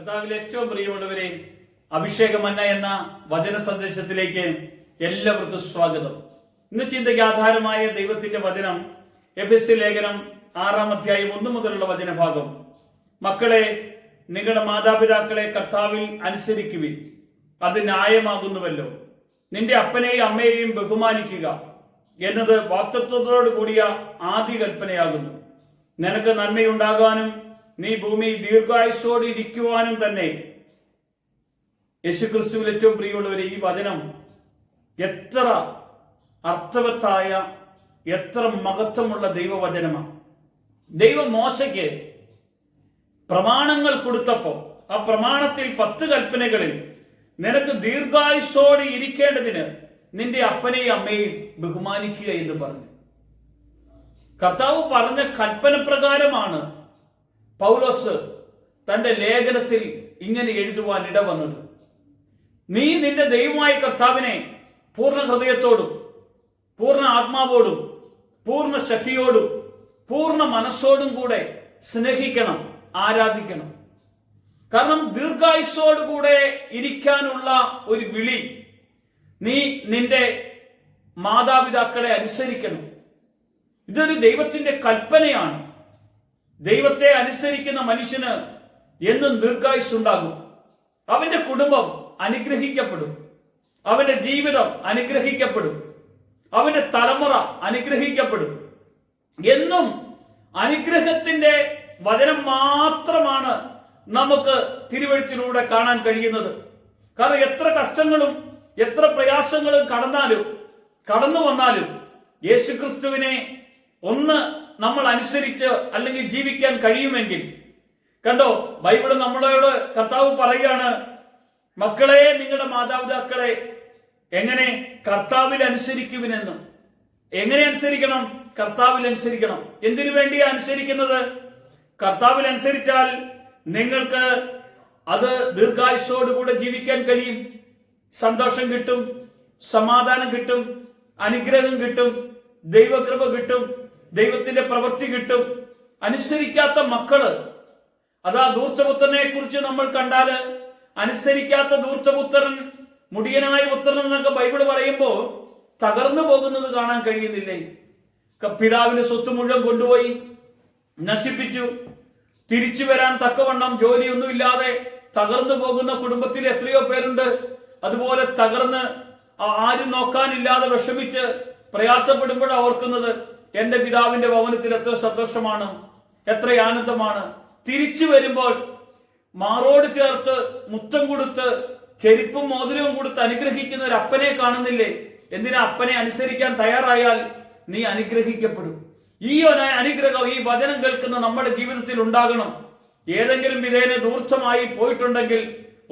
കർത്താവിൽ ഏറ്റവും പ്രിയമുള്ളവരെ, അഭിഷേകമന്ന എന്ന വചന സന്ദേശത്തിലേക്ക് എല്ലാവർക്കും സ്വാഗതം. ഇന്ന് ചിന്തയ്ക്ക് ആധാരമായ ദൈവത്തിന്റെ വചനം എഫെസ്യ ലേഖനം 6-ാം അധ്യായം 1 മുതലുള്ള വചനഭാഗം. മക്കളെ, നിങ്ങളുടെ മാതാപിതാക്കളെ കർത്താവിൽ അനുസരിക്കുവിൻ, അത് ന്യായമാകുന്നുവല്ലോ. നിന്റെ അപ്പനെയും അമ്മയെയും ബഹുമാനിക്കുക എന്നത് വാഗ്ദത്തത്തോടു കൂടിയ ആദ്യ കൽപ്പനയാകുന്നു. നിനക്ക് നന്മയുണ്ടാകാനും നീ ഭൂമി ദീർഘായുസ്സോടെ ഇരിക്കുവാനും തന്നെ. യേശുക്രിസ്തുവിൽ ഏറ്റവും പ്രിയമുള്ളവരെ, ഈ വചനം എത്ര അർത്ഥവത്തായ, എത്ര മഹത്വമുള്ള ദൈവവചനമാണ്. ദൈവം മോശയ്ക്ക് പ്രമാണങ്ങൾ കൊടുത്തപ്പോൾ ആ പ്രമാണത്തിൽ 10 കൽപ്പനകളിൽ നിനക്ക് ദീർഘായുസ്സോടെ ഇരിക്കേണ്ടതിന് നിന്റെ അപ്പനെയും അമ്മയെയും ബഹുമാനിക്കുക എന്ന് പറഞ്ഞു. കർത്താവ് പറഞ്ഞ കൽപ്പന പ്രകാരമാണ് പൗലോസ് തന്റെ ലേഖനത്തിൽ ഇങ്ങനെ എഴുതുവാൻ ഇടവന്നത്. നീ നിന്റെ ദൈവമായ കർത്താവിനെ പൂർണ്ണ ഹൃദയത്തോടും പൂർണ്ണ ആത്മാവോടും പൂർണ്ണ ശക്തിയോടും പൂർണ്ണ മനസ്സോടും കൂടെ സ്നേഹിക്കണം, ആരാധിക്കണം. കാരണം ദീർഘായുസ്സോടുകൂടെ ഇരിക്കാനുള്ള ഒരു വിളി, നീ നിന്റെ മാതാപിതാക്കളെ അനുസരിക്കണം. ഇതൊരു ദൈവത്തിന്റെ കൽപ്പനയാണ്. ദൈവത്തെ അനുസരിക്കുന്ന മനുഷ്യന് എന്നും ദീർഘായുസ് ഉണ്ടാകും. അവന്റെ കുടുംബം അനുഗ്രഹിക്കപ്പെടും, അവന്റെ ജീവിതം അനുഗ്രഹിക്കപ്പെടും, അവന്റെ തലമുറ അനുഗ്രഹിക്കപ്പെടും. എന്നും അനുഗ്രഹത്തിന്റെ വചനം മാത്രമാണ് നമുക്ക് തിരുവെഴുത്തിലൂടെ കാണാൻ കഴിയുന്നത്. കാരണം എത്ര കഷ്ടങ്ങളും എത്ര പ്രയാസങ്ങളും കടന്നു വന്നാലും യേശുക്രിസ്തുവിനെ ഒന്ന് നമ്മൾ അനുസരിച്ച് അല്ലെങ്കിൽ ജീവിക്കാൻ കഴിയുമെങ്കിൽ, കണ്ടോ, ബൈബിള് നമ്മളോട് കർത്താവ് പറയുകയാണ്, മക്കളെ, നിങ്ങളുടെ മാതാപിതാക്കളെ എങ്ങനെ കർത്താവിൽ അനുസരിക്കുവിനെന്ന്. എങ്ങനെ അനുസരിക്കണം? കർത്താവിൽ അനുസരിക്കണം. എന്തിനു വേണ്ടിയാ അനുസരിക്കുന്നത്? കർത്താവിൽ അനുസരിച്ചാൽ നിങ്ങൾക്ക് അത് ദീർഘായുസ്സോടുകൂടെ ജീവിക്കാൻ കഴിയും. സന്തോഷം കിട്ടും, സമാധാനം കിട്ടും, അനുഗ്രഹം കിട്ടും, ദൈവകൃപ കിട്ടും, ദൈവത്തിന്റെ പ്രവൃത്തി കിട്ടും. അനുസരിക്കാത്ത മക്കള്, അതാ ധൂർത്തപുത്രനെ കുറിച്ച് നമ്മൾ കണ്ടാല്, അനുസരിക്കാത്ത ധൂർത്തപുത്രൻ, മുടിയനായ പുത്രൻ എന്നൊക്കെ ബൈബിള് പറയുമ്പോ തകർന്നു പോകുന്നത് കാണാൻ കഴിയുന്നില്ലേ? പിതാവിന്റെ സ്വത്ത് മുഴുവൻ കൊണ്ടുപോയി നശിപ്പിച്ചു. തിരിച്ചു വരാൻ തക്കവണ്ണം ജോലിയൊന്നുമില്ലാതെ തകർന്നു പോകുന്ന കുടുംബത്തിൽ എത്രയോ പേരുണ്ട്. അതുപോലെ തകർന്ന് ആരും നോക്കാനില്ലാതെ വിഷമിച്ച് പ്രയാസപ്പെടുമ്പോൾ ഓർക്കുന്നത്, എന്റെ പിതാവിന്റെ ഭവനത്തിൽ എത്ര സന്തോഷമാണ്, എത്ര ആനന്ദമാണ്. തിരിച്ചു വരുമ്പോൾ മാറോട് ചേർത്ത് മുത്തം കൊടുത്ത് ചെരുപ്പും മോതിരവും കൊടുത്ത് അനുഗ്രഹിക്കുന്ന ഒരു അപ്പനെ കാണുന്നില്ലേ? എന്തിനാ? അപ്പനെ അനുസരിക്കാൻ തയ്യാറായാൽ നീ അനുഗ്രഹിക്കപ്പെടും. ഈ അനുഗ്രഹം ഈ വചനം കേൾക്കുന്ന നമ്മുടെ ജീവിതത്തിൽ ഉണ്ടാകണം. ഏതെങ്കിലും വിധേന ദൂർത്തമായി പോയിട്ടുണ്ടെങ്കിൽ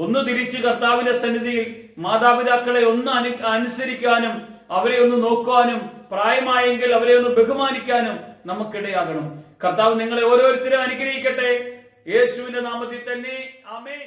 ഒന്ന് തിരിച്ച് കർത്താവിന്റെ സന്നിധിയിൽ മാതാപിതാക്കളെ ഒന്ന് അനുസരിക്കാനും അവരെ ഒന്ന് നോക്കുവാനും പ്രായമായെങ്കിൽ അവരെ ഒന്ന് ബഹുമാനിക്കാനും നമുക്കിടയാകണം. കർത്താവ് നിങ്ങളെ ഓരോരുത്തരും അനുഗ്രഹിക്കട്ടെ. യേശുവിന്റെ നാമത്തിൽ തന്നെ, ആമേൻ.